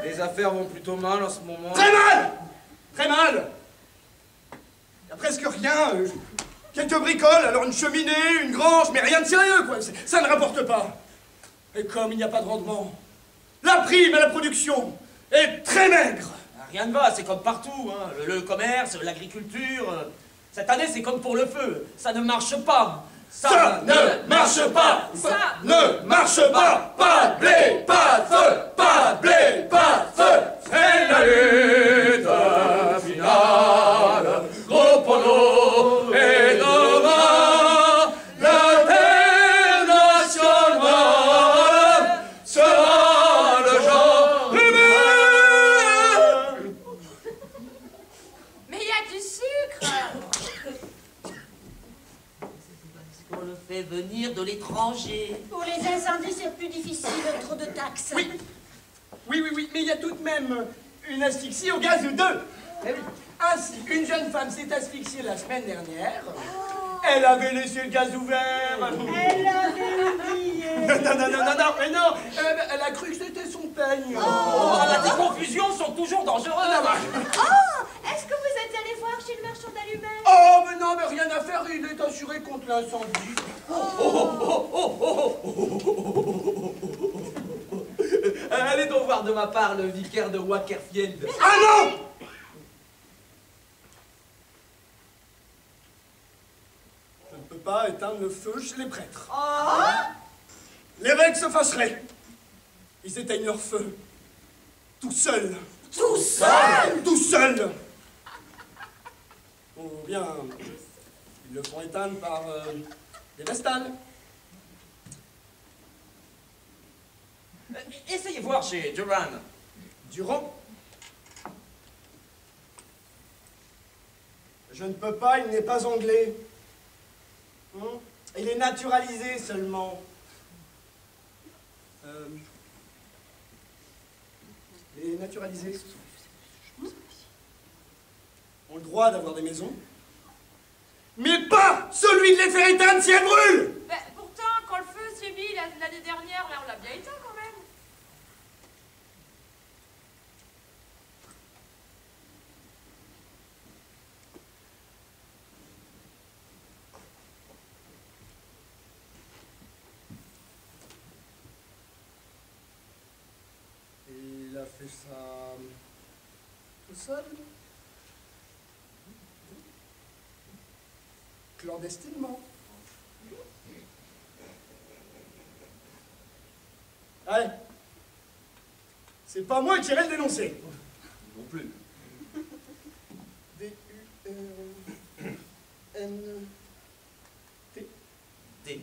Les affaires vont plutôt mal en ce moment. Très mal! Très mal! Il n'y a presque rien. Quelques bricoles, alors une cheminée, une grange, mais rien de sérieux, quoi. Ça ne rapporte pas. Et comme il n'y a pas de rendement, la prime à la production est très maigre. Rien ne va, c'est comme partout, hein. Le commerce, l'agriculture. Cette année, c'est comme pour le feu. Ça ne marche pas. Ça ne marche pas! Ça ne marche pas! Pas de blé, pas de feu! Pas de blé, pas de feu! C'est la lutte finale! Gros pour nous et demain, l'international sera le genre humain! Mais il y a du sucre! On le fait venir de l'étranger. Pour les incendies, c'est plus difficile, trop de taxes. Oui, mais il y a tout de même une asphyxie au gaz ou deux. Eh oui. Ainsi, une jeune femme s'est asphyxiée la semaine dernière. Elle avait laissé le gaz ouvert. Elle avait oublié. Non, mais non. Elle a cru que c'était son peigne. Les confusions sont toujours dangereuses. Oh, est-ce que vous êtes allé voir chez le marchand d'allumettes? Oh, mais non, mais rien à faire, il est assuré contre l'incendie. Allez donc voir de ma part le vicaire de Wakerfield. Ah non! Je ne peux pas éteindre le feu chez les prêtres. L'évêque se fâcherait. Ils éteignent leur feu. Tout seuls. Tout seul? Tout seuls. Ou bien, ils le font éteindre par des vestales. Essayez voir chez Duran. Durand? Je ne peux pas, il n'est pas anglais. Il est naturalisé seulement. Les naturalisés ont le droit d'avoir des maisons, mais pas celui de les faire éteindre si elles brûlent! Ben, pourtant, quand le feu s'est mis l'année dernière, là, on l'a bien éteint quand même. Il a fait ça tout seul? Clandestinement. Allez. C'est pas moi qui irai le dénoncer. Non plus. D-U-R-N-T. Des...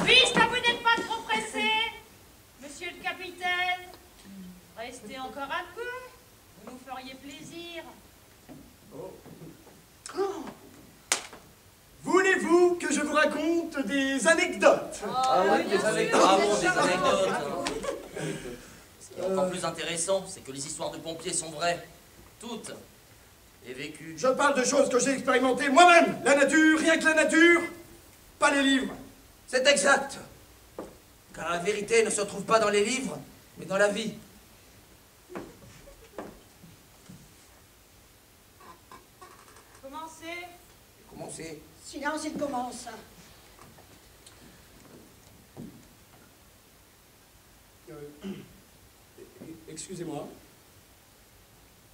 Puisque vous n'êtes pas trop pressé, monsieur le capitaine, restez encore un peu, vous nous feriez plaisir. Voulez-vous que je vous raconte des anecdotes? Ah oui, des anecdotes. Bravo, des anecdotes. Ce qui est encore plus intéressant, c'est que les histoires de pompiers sont vraies. Toutes. Et vécues. Je parle de choses que j'ai expérimentées moi-même. La nature, rien que la nature, pas les livres. C'est exact. Car la vérité ne se trouve pas dans les livres, mais dans la vie. Commencez. Commencez. Silence, il commence. Excusez-moi.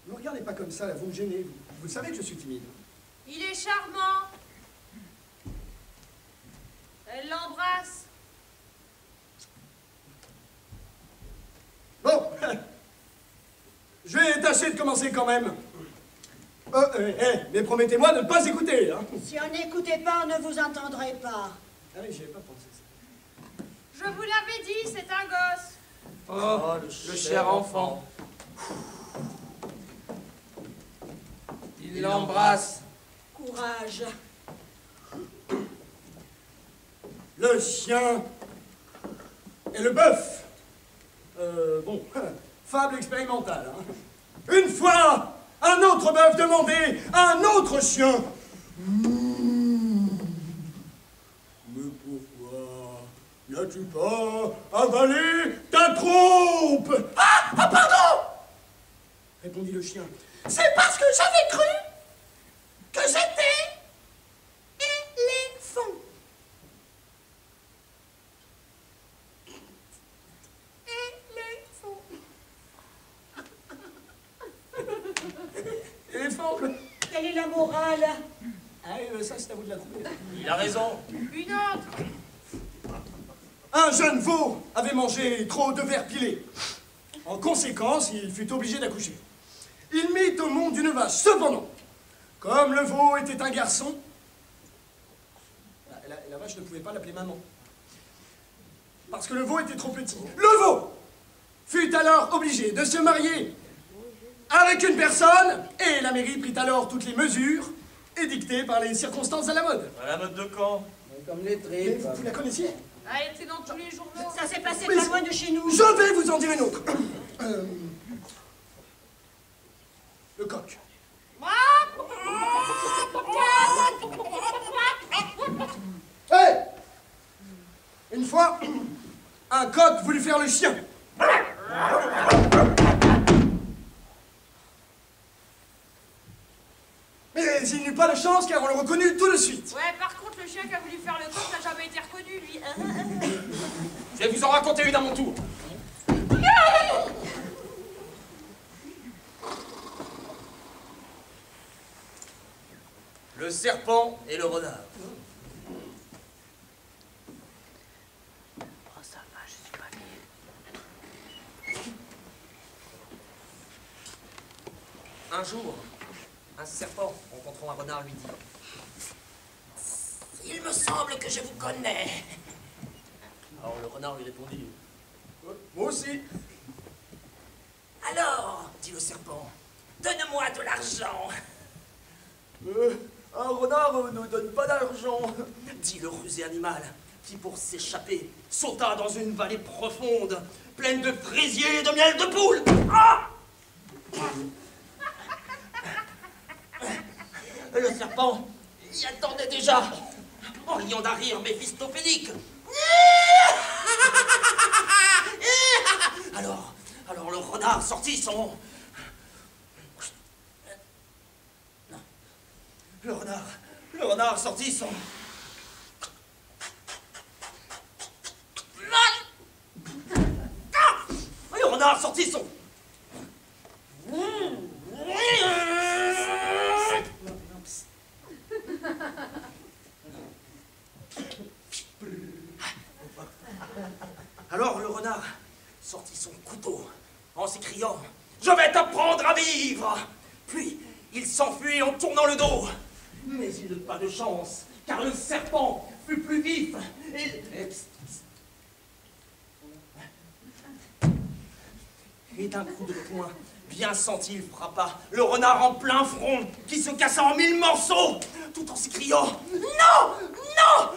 Ne me regardez pas comme ça, là, vous me gênez. Vous savez que je suis timide. Il est charmant. Elle l'embrasse. Bon, je vais tâcher de commencer quand même. Mais promettez-moi de ne pas écouter, hein. Si on n'écoutait pas, on ne vous entendrait pas. Ah oui, j'y avais pas pensé ça. Je vous l'avais dit, c'est un gosse. Oh, le cher enfant. Il l'embrasse. Courage. Le chien et le bœuf. Bon, fable expérimentale, hein. Une fois, un autre bœuf demandait à un autre chien. Mais pourquoi n'as-tu pas avalé ta trompe? Ah, pardon! Répondit le chien. C'est parce que j'avais cru que j'étais éléphant. Éléphant, quoi. Quelle est la morale? Ah oui, ça c'est à vous de la trouver. Il a raison. Une autre. Un jeune veau avait mangé trop de vers pilés. En conséquence, il fut obligé d'accoucher. Il mit au monde une vache. Cependant, comme le veau était un garçon, la vache ne pouvait pas l'appeler maman. Parce que le veau était trop petit. Le veau fut alors obligé de se marier avec une personne, et la mairie prit alors toutes les mesures édictées par les circonstances à la mode. À la mode de quand? Comme les Mais tripes. vous la connaissiez? Elle était dans tous les journaux. Ça s'est passé Oui, pas loin de chez nous. Je vais vous en dire une autre. Le coq. Hey! Une fois, un coq voulut faire le chien. Mais il n'eut pas de chance car on le reconnut tout de suite. Ouais, par contre, le chien qui a voulu faire le coq n'a jamais été reconnu, lui. Je vais vous en raconter une à mon tour. Le serpent et le renard. Oh, ça va, je suis pas bien. Un jour, un serpent, rencontrant un renard, lui dit: il me semble que je vous connais. Alors le renard lui répondit: Moi aussi. alors, dit le serpent, donne-moi de l'argent. Un renard ne donne pas d'argent. Dit le rusé animal, qui pour s'échapper sauta dans une vallée profonde, pleine de fraisiers et de miel de poule. Ah! Le serpent y attendait déjà, en riant d'un rire méphistophélique. Alors le renard sortit son... Non. Le renard sortit son... Le renard sortit son... Alors le renard sortit son couteau en s'écriant: je vais t'apprendre à vivre. Puis il s'enfuit en tournant le dos. Mais il n'eut pas de chance, car le serpent fut plus vif et d'un coup de poing bien senti, il frappa le renard en plein front, qui se cassa en 1000 morceaux, tout en s'écriant: non, non,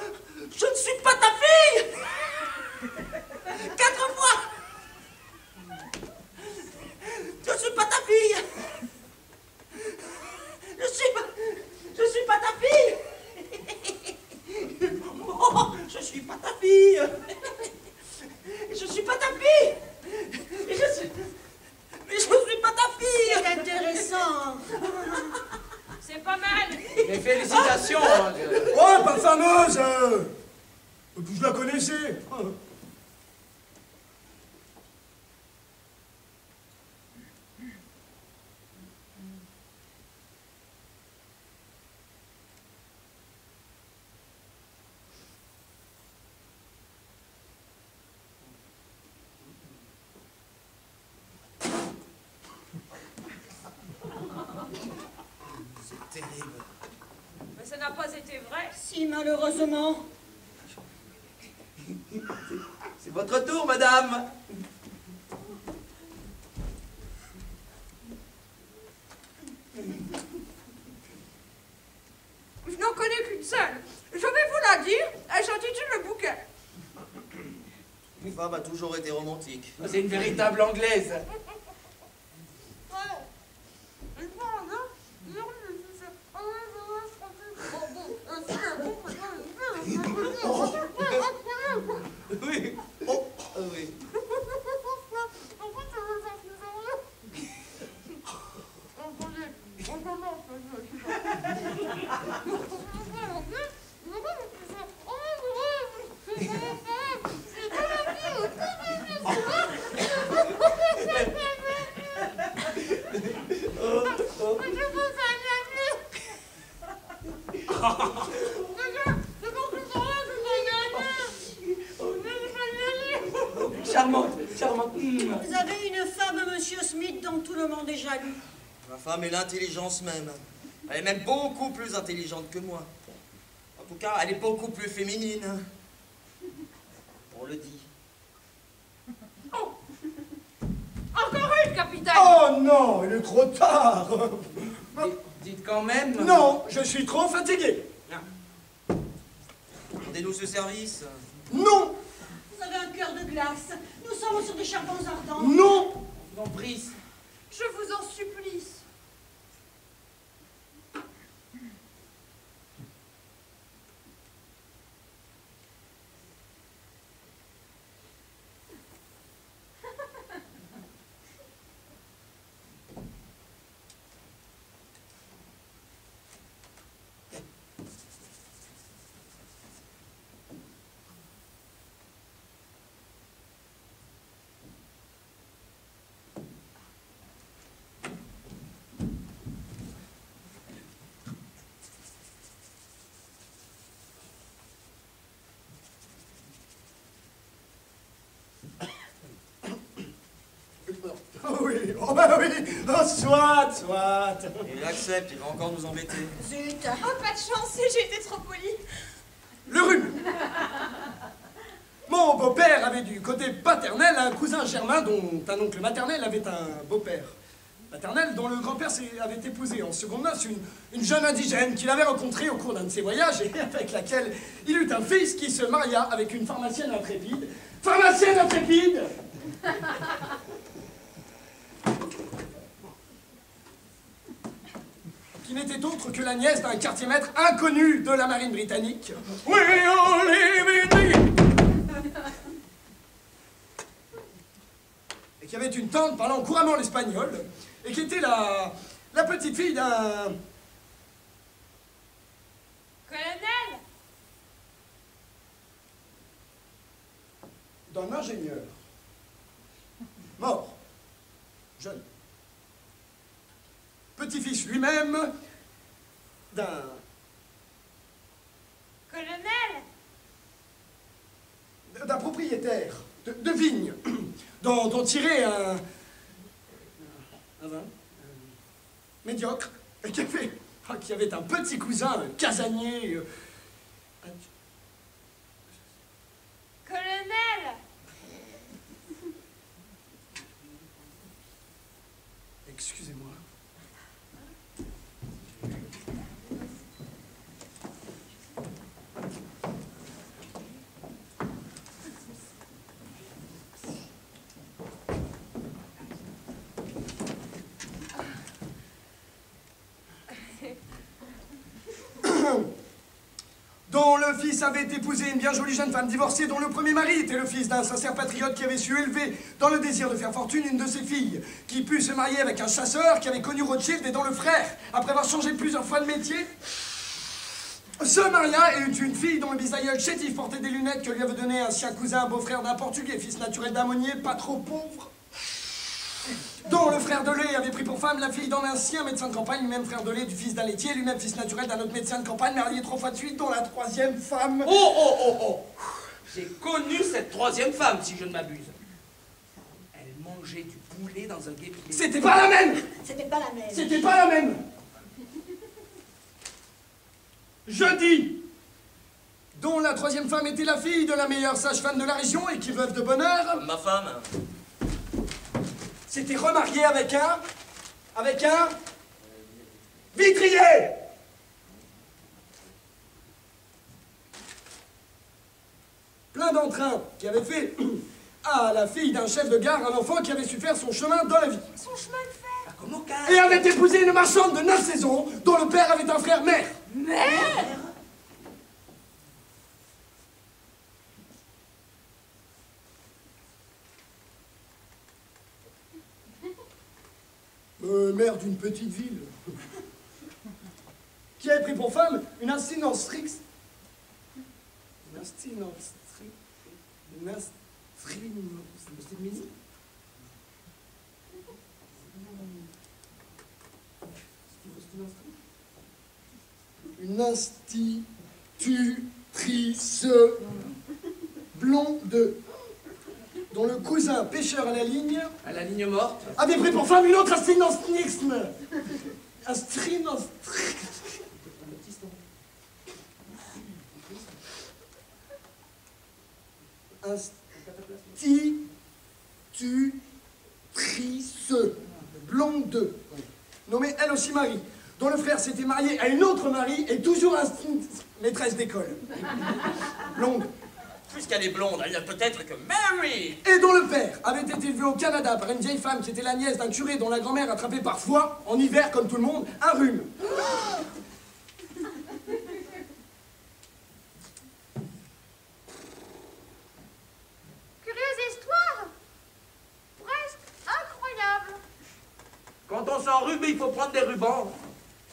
je ne suis pas ta fille. 4 fois. Je ne suis pas ta fille. Je suis pas ta fille. Oh, je suis pas ta fille. heureuse. Je la connaissais. C'est terrible. Mais ça n'a pas été vrai. Si, malheureusement. C'est votre tour, madame. Je n'en connais qu'une seule. Je vais vous la dire. Elle s'intitule Le Bouquet. Une femme a toujours été romantique. C'est une véritable anglaise. Oui. Oh, oui. Charmante, charmante. Vous avez une femme, monsieur Smith, dont tout le monde est jaloux. Ma femme est l'intelligence même. Elle est même beaucoup plus intelligente que moi. En tout cas, elle est beaucoup plus féminine. On le dit. Encore une, capitaine. Oh non, il est trop tard. Dites quand même. Non, je suis trop fatigué. Rendez-nous ce service. Non, Vous avez un cœur de glace. Nous sommes sur des charbons ardents. non. Je vous en prie. Je vous en supplie. Oh oui, oh bah oui, oh, soit. Il accepte, il va encore nous embêter. Zut. Oh, pas de chance, j'ai été trop polie. Le rhume. Mon beau-père avait du côté paternel un cousin germain dont un oncle maternel avait un beau-père paternel dont le grand-père avait épousé en seconde noces une jeune indigène qu'il avait rencontrée au cours d'un de ses voyages et avec laquelle il eut un fils qui se maria avec une pharmacienne intrépide. Pharmacienne intrépide qui n'était autre que la nièce d'un quartier-maître inconnu de la marine britannique. We all live in the... Et qui avait une tante parlant couramment l'espagnol, et qui était la petite fille d'un... Colonel, d'un ingénieur. Mort. Jeune. Petit-fils lui-même d'un... colonel, d'un propriétaire de vigne, dont tirait un vin médiocre, et qui avait un petit cousin, un casanier. colonel. Excusez-moi. Dont le fils avait épousé une bien jolie jeune femme divorcée, dont le premier mari était le fils d'un sincère patriote qui avait su élever dans le désir de faire fortune une de ses filles, qui put se marier avec un chasseur qui avait connu Rothschild et dont le frère, après avoir changé plusieurs fois de métier, Ce Maria est une fille dont le bisaïeul chétif portait des lunettes que lui avait donné un sien cousin, un beau-frère d'un Portugais, fils naturel d'un meunier, pas trop pauvre. Dont le frère de lait avait pris pour femme la fille d'un ancien médecin de campagne, lui-même frère de lait du fils d'un laitier, lui-même fils naturel d'un autre médecin de campagne, marié 3 fois de suite, dont la 3e femme... Oh! J'ai connu cette 3e femme, si je ne m'abuse. Elle mangeait du poulet dans un guépier. C'était pas la même! C'était pas la même. C'était pas la même! Je dis, dont la 3e femme était la fille de la meilleure sage-femme de la région et qui veuve de bonheur. Ma femme. S'était remariée avec un vitrier. Plein d'entrain qui avait fait à la fille d'un chef de gare un enfant qui avait su faire son chemin dans la vie. Son chemin de fer. Comment Et avait épousé une marchande de 9 saisons dont le père avait un frère maire. Mère. Maire d'une petite ville. Qui avait pris pour femme une instinastrix. Une institutrice blonde dont le cousin pêcheur à la ligne morte. avait pris pour femme une autre astrinostrisme. Institutrice blonde, nommée elle aussi Marie, dont le frère s'était marié à une autre Marie et toujours maîtresse d'école. Blonde. Puisqu'elle est blonde, elle n'a peut-être que Mary. Et dont le père avait été élevé au Canada par une vieille femme qui était la nièce d'un curé dont la grand-mère attrapait parfois, en hiver comme tout le monde, un rhume. Curieuse histoire. Presque incroyable. Quand on s'enrhume, il faut prendre des rubans.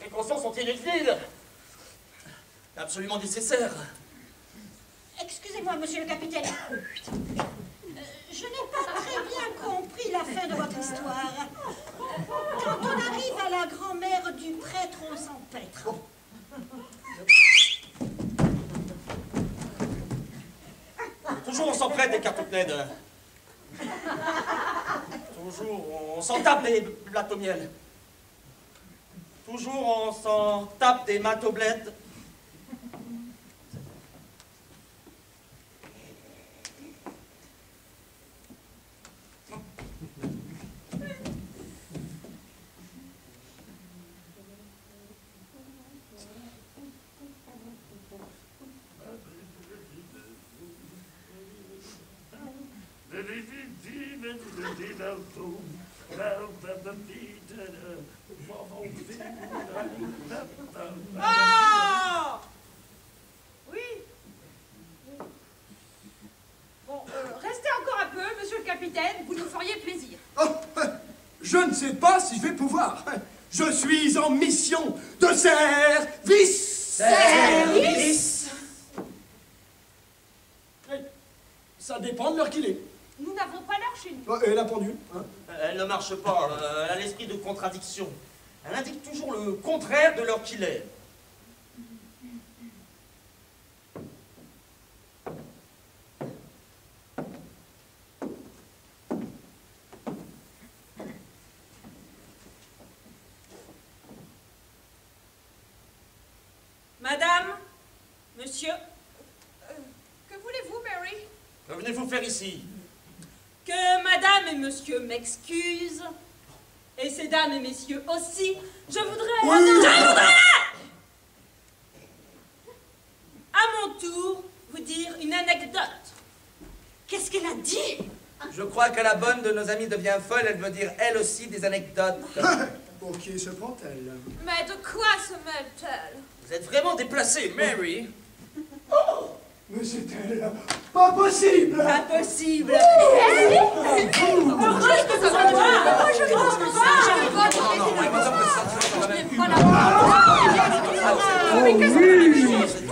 Les consciences sont inutiles. Absolument nécessaires. Excusez-moi, monsieur le capitaine. Je n'ai pas très bien compris la fin de votre histoire. Quand on arrive à la grand-mère du prêtre, on s'empêtre. Toujours on s'en prête des cartes Ned. Toujours on s'en tape des plateaux miel. Toujours on s'en tape des matoblettes. Ah! Oui. Bon, restez encore un peu, monsieur le capitaine, vous nous feriez plaisir. Oh, je ne sais pas si je vais pouvoir. Je suis en mission de service. Service? Ça dépend de l'heure qu'il est. Nous n'avons pas l'heure chez nous. Oh, et la pendule, hein. Elle ne marche pas, elle a l'esprit de contradiction. Elle indique toujours le contraire de l'heure qu'il est. Madame, monsieur, que voulez-vous, Mary? Que venez-vous faire ici? Que madame et monsieur m'excusent, et ces dames et messieurs aussi, je voudrais... à mon tour, vous dire une anecdote. Qu'est-ce qu'elle a dit? Je crois que la bonne de nos amies devient folle, elle veut dire elle aussi des anecdotes. Pour qui se prend-elle? Mais de quoi se mêle-t-elle? Vous êtes vraiment déplacée, Mary. Oh, mais c'est elle. Pas possible. Pas possible. Heureuse que ça va voir. Je pense que ça. Non, mademoiselle, Je n'ai pas la voix. Mais qu'est-ce que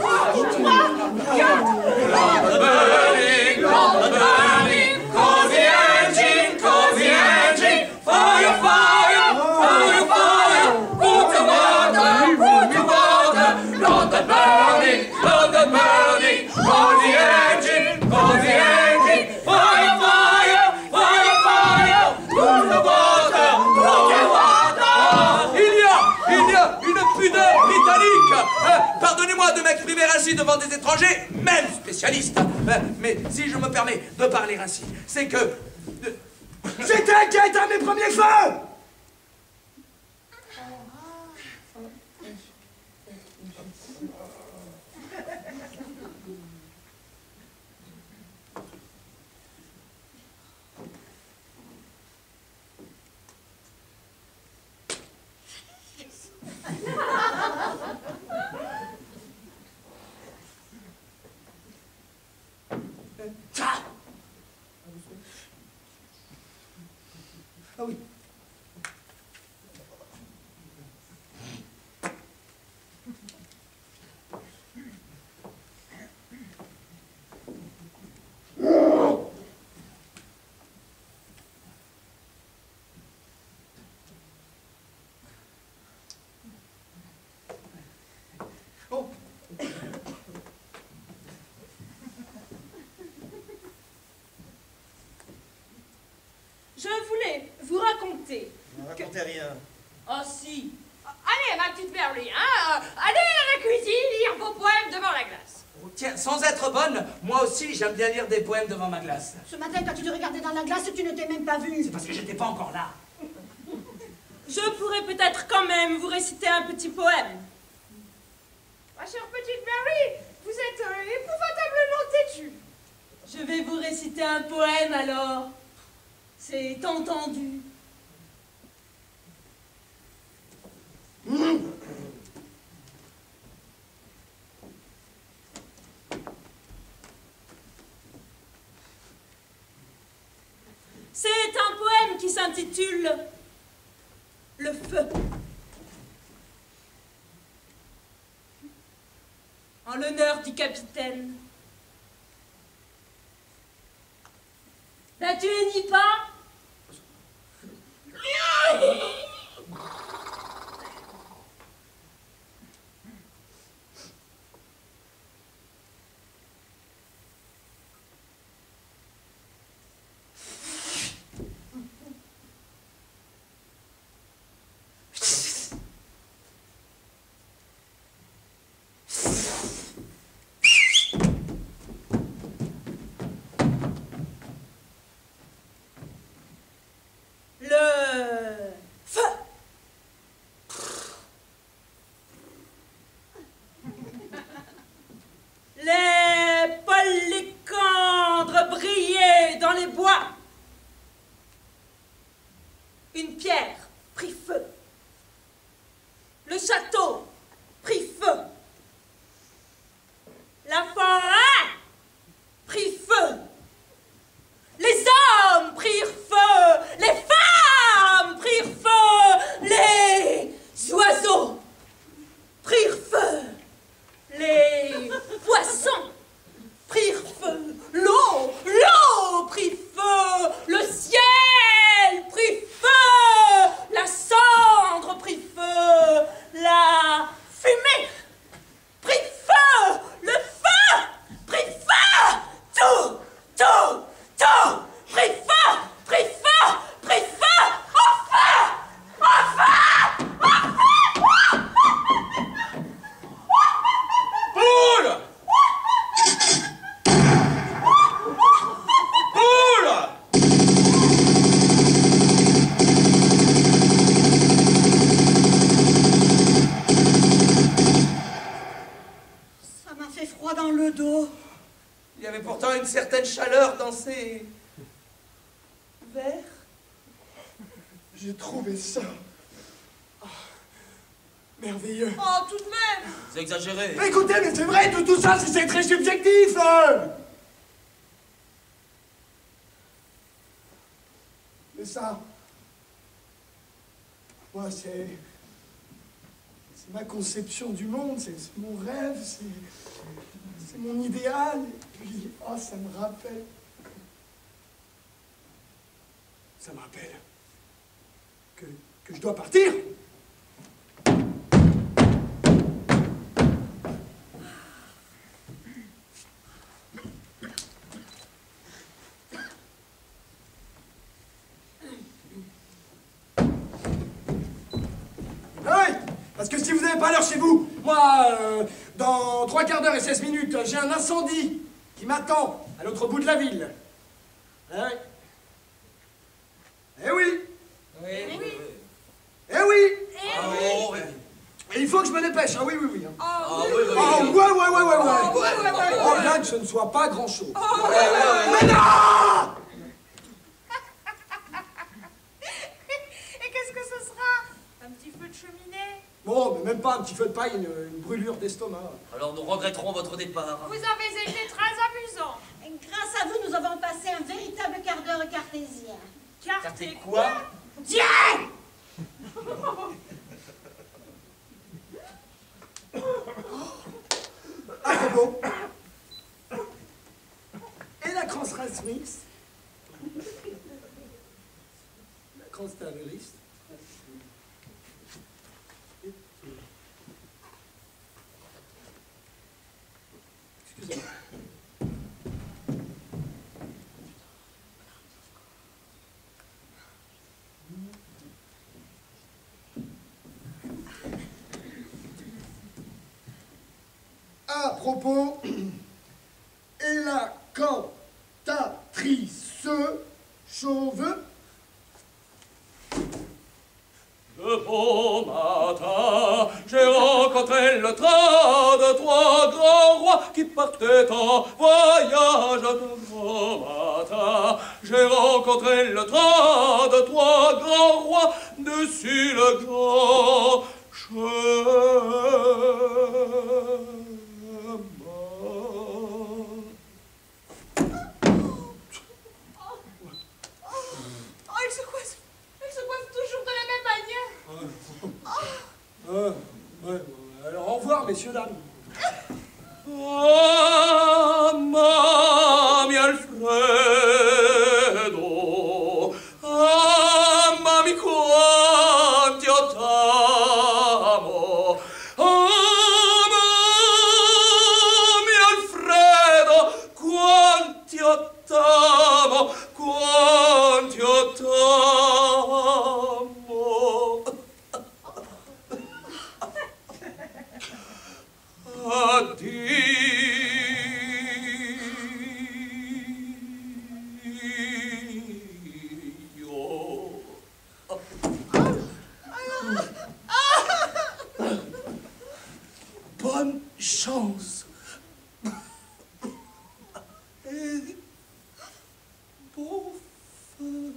ainsi devant des étrangers, même spécialistes. Mais si je me permets de parler ainsi, c'est que... C'est elle qui a éteint mes premiers feux! Ah oui. Oh. Je voulais vous raconter. Ne racontez rien. Oh si. Allez, ma petite Merly, hein. Allez à la cuisine lire vos poèmes devant la glace. Oh, tiens, sans être bonne, moi aussi j'aime bien lire des poèmes devant ma glace. Ce matin, quand tu te regardais dans la glace, tu ne t'es même pas vu. C'est parce que j'étais pas encore là. Je pourrais peut-être quand même vous réciter un petit poème. Ma chère petite Merly, vous êtes épouvantablement têtue. Je vais vous réciter un poème alors. C'est entendu. C'est un poème qui s'intitule Le feu. En l'honneur du capitaine. Tu ne nie pas? Une pierre prit feu. Le château prit feu. La forêt prit feu. Les hommes prirent feu. Les femmes prirent feu. Les oiseaux prirent feu. Les poissons prirent feu. L'eau prit feu. Le ciel prit feu. La cendre prit feu. La fumée prit feu. Le feu prit feu. Tout prit feu. Prit feu. Prit feu. Au feu. Au feu. Poule! Poule! Ça m'a fait froid dans le dos. Il y avait pourtant une certaine chaleur dans ces verres. J'ai trouvé ça merveilleux. Oh, tout de même. C'est exagéré. Mais écoutez, mais c'est vrai, tout ça, c'est très subjectif. Mais ça, moi, c'est ma conception du monde, c'est mon rêve, c'est mon idéal. Et puis, oh, ça me rappelle que je dois partir. Ah oui, parce que si vous n'avez pas l'heure chez vous, moi, Dans 3 quarts d'heure et 16 minutes, j'ai un incendie qui m'attend à l'autre bout de la ville. Eh oui. Eh oui. Oui. Eh oui. Ah, oh, oui. Et il faut que je me dépêche, ah oui, oui, oui. Ah, Ah oui, ouais, ouais. Oh, bien que ce ne soit pas grand-chose. Mais non! Et qu'est-ce que ce sera? Un petit feu de cheminée? Bon, mais même pas un petit feu de paille, une brûlure d'estomac. Alors nous regretterons votre départ. Vous avez été très amusant. Grâce à vous, nous avons passé un véritable quart d'heure cartésien. Carté quoi? Tiens! À propos. Et la Kranzrassmix? La Kranztavelist? Excusez-moi. À propos, et la cantatrice chauve? Le beau matin, j'ai rencontré le train de 3 grands rois qui partaient en voyage. Le beau matin, j'ai rencontré le train de 3 grands rois dessus le grand chemin. Elle se coiffe toujours de la même manière. Ouais. Alors au revoir, messieurs, dames. Ah, Mami Alfredo, ah, Mami quanti io t'amo, ah, Mami Alfredo, quanti io t'amo, quanti io t'amo. Addio. Bonne chance. Et bon feu.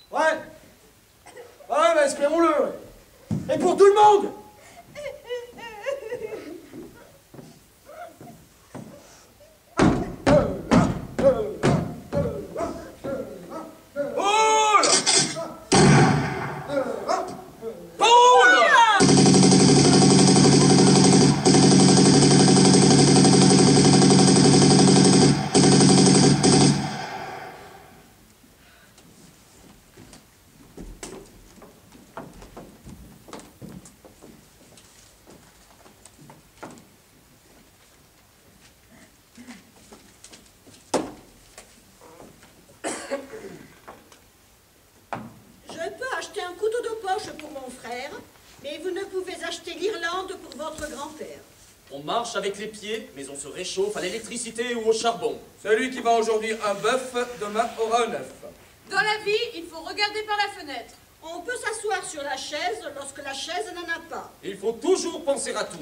Ouais, bah espérons-le. Et pour tout le monde. Mais vous ne pouvez acheter l'Irlande pour votre grand-père. On marche avec les pieds, mais on se réchauffe à l'électricité ou au charbon. Celui qui vend aujourd'hui un bœuf, demain aura un œuf. Dans la vie, il faut regarder par la fenêtre. On peut s'asseoir sur la chaise lorsque la chaise n'en a pas. Il faut toujours penser à tout.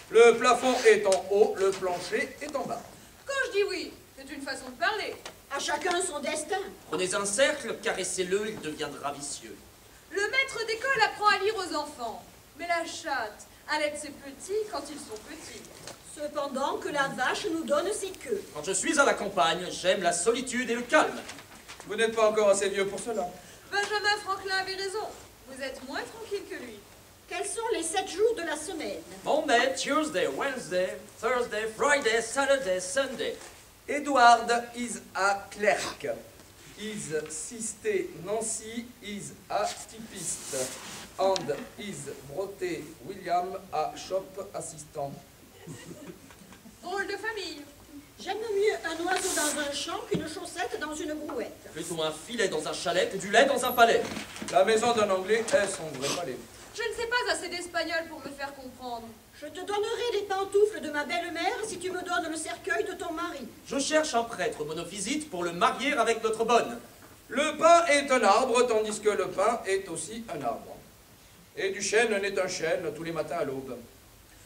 Le plafond est en haut, le plancher est en bas. Quand je dis oui, c'est une façon de parler. À chacun son destin. Prenez un cercle, caressez-le, il deviendra vicieux. Le maître d'école apprend à lire aux enfants. Mais la chatte allaite ses petits quand ils sont petits. Cependant que la vache nous donne ses queues. Quand je suis à la campagne, j'aime la solitude et le calme. Vous n'êtes pas encore assez vieux pour cela. Benjamin Franklin avait raison. Vous êtes moins tranquille que lui. Quels sont les 7 jours de la semaine? Monday, Tuesday, Wednesday, Thursday, Friday, Saturday, Sunday. Edward is a clerk. Is sister Nancy is a typist. And is Broté William a shop assistant. Drôle de famille. J'aime mieux un oiseau dans un champ qu'une chaussette dans une brouette. Plutôt un filet dans un chalet que du lait dans un palais. La maison d'un Anglais est son vrai palais. Je ne sais pas assez d'espagnol pour me faire comprendre. Je te donnerai les pantoufles de ma belle-mère si tu me donnes le cercueil de ton mari. Je cherche un prêtre monophysite pour le marier avec notre bonne. Le pain est un arbre, tandis que le pain est aussi un arbre. Et du chêne naît un chêne tous les matins à l'aube.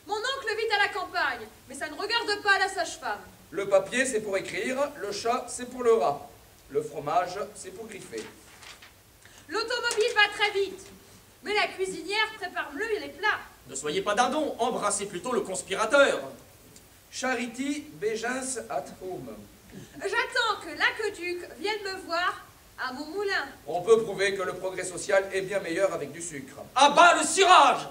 Mon oncle vit à la campagne, mais ça ne regarde pas la sage-femme. Le papier, c'est pour écrire, le chat, c'est pour le rat. Le fromage, c'est pour griffer. L'automobile va très vite, mais la cuisinière prépare mieux les plats. Ne soyez pas dindon, embrassez plutôt le conspirateur. Charity begins at home. J'attends que l'aqueduc vienne me voir à mon moulin. On peut prouver que le progrès social est bien meilleur avec du sucre. À bas le cirage!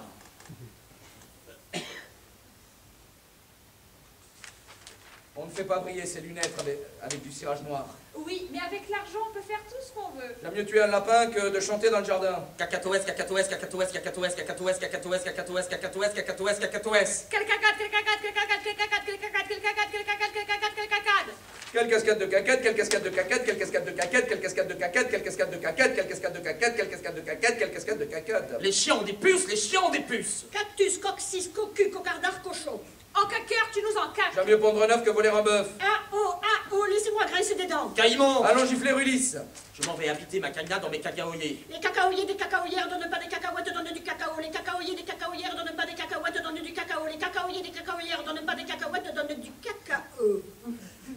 On ne fait pas briller ses lunettes avec du cirage noir. Oui, mais avec l'argent, on peut faire tout ce qu'on veut. J'aime mieux tuer un lapin que de chanter dans le jardin. Cacatoès, cacatoès, cacatoès, cacatoès, cacatoès, cacatoès, cacatoès, cacatoès, cacatoès, cacatoès. Quel cacade, quel cacade, quel cacade, quel cacade, quel cacade, quel cacade, quel cacade, quel cacade, quel cacade. Quelle cascade de caquette, quelle cascade de caquette, quelle cascade de caquette, quelle cascade de caquette, quelle cascade de caquette, quelle cascade de caquette, quelle cascade de caquette, quelle cascade de caquette. Les chiens ont des puces, les chiens ont des puces. Cactus, coccyx, cocu, cocardard, cochon. En caquère, tu nous en caches. J'aime mieux pondre un œuf que voler un bœuf. Ah oh, laissez-moi graisser des dents. Caïman. Allons gifler Ulysse. Je m'en vais habiter ma cagna dans mes cacaoyers. Les cacaoyers des cacaoyères donnent pas des cacahuètes, donnent du cacao. Les cacaoyers des cacaoyères donnent pas des cacahuètes, donnent du cacao. Les cacaoyers des cacaoyères donnent pas des cacahuètes, donnent du cacao.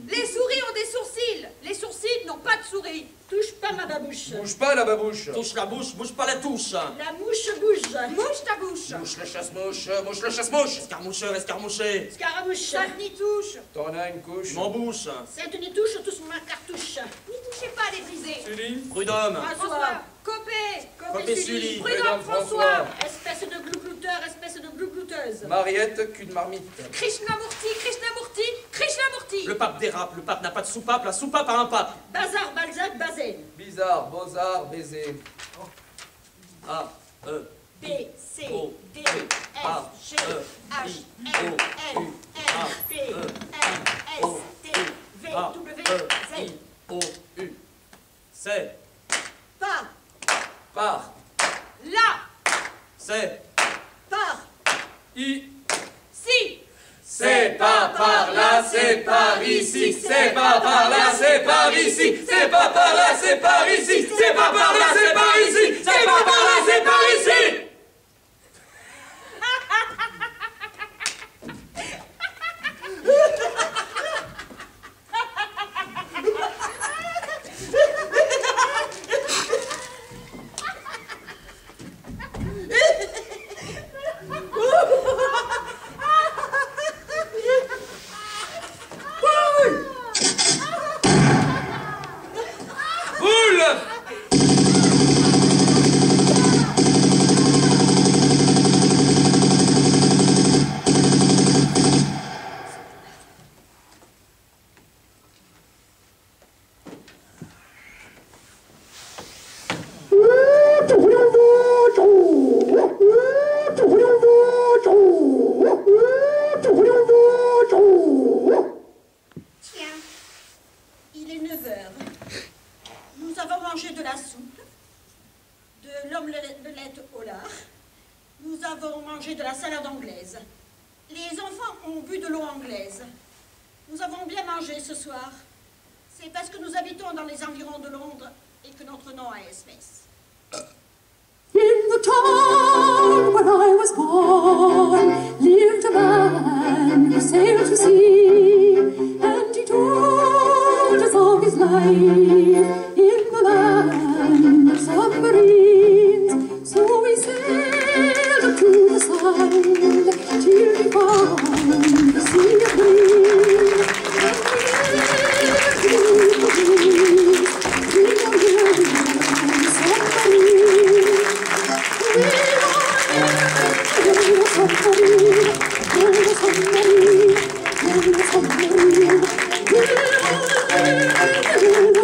Les souris ont des sourcils. Les sourcils n'ont pas de souris. Touche pas ma babouche. Bouge pas la babouche. Touche la bouche, bouge pas la touche. La mouche bouge. Mouche ta bouche. Mouche le chasse-mouche, mouche le chasse-mouche. Escarmoucheur, escarmouché. Scaramouche. Ça n'y touche. T'en as une couche. M'embouche. Cette ni touche, tous ma cartouche. N'y touchez pas les brisés. Sully. Prud'homme. François. Copé. Copé Sully. Prud'homme François. Espèce de glouglouteur, espèce de glouglouteuse. Mariette, cul de marmite. Krishnamurti, Krishnamurti, Krishnamurti. Le pape dérape, le pape n'a pas de soupape, la soupape a un pape. Bazar, Balzac, Bazin. Bizarre, beaux-arts, baiser. A, E, B, C, O, D, A, F, G, E, H, I, L, O, M, N, P, Q, R, S, T, V, A, W, E, I, Z. O, U. C'est, Par, Par. Là. c'est, par, I. Si. C'est pas par là, c'est par ici. C'est pas par là, c'est par ici. C'est pas par là, c'est par ici. C'est pas par là, c'est par ici. C'est pas par là, c'est par ici.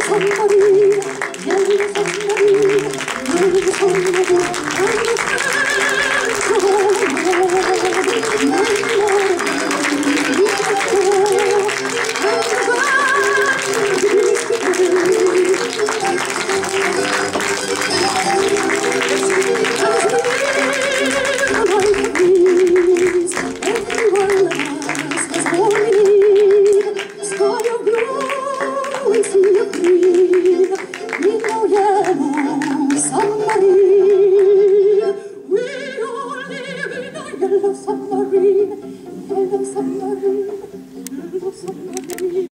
Somebody yellow submarine, yellow submarine, yellow submarine.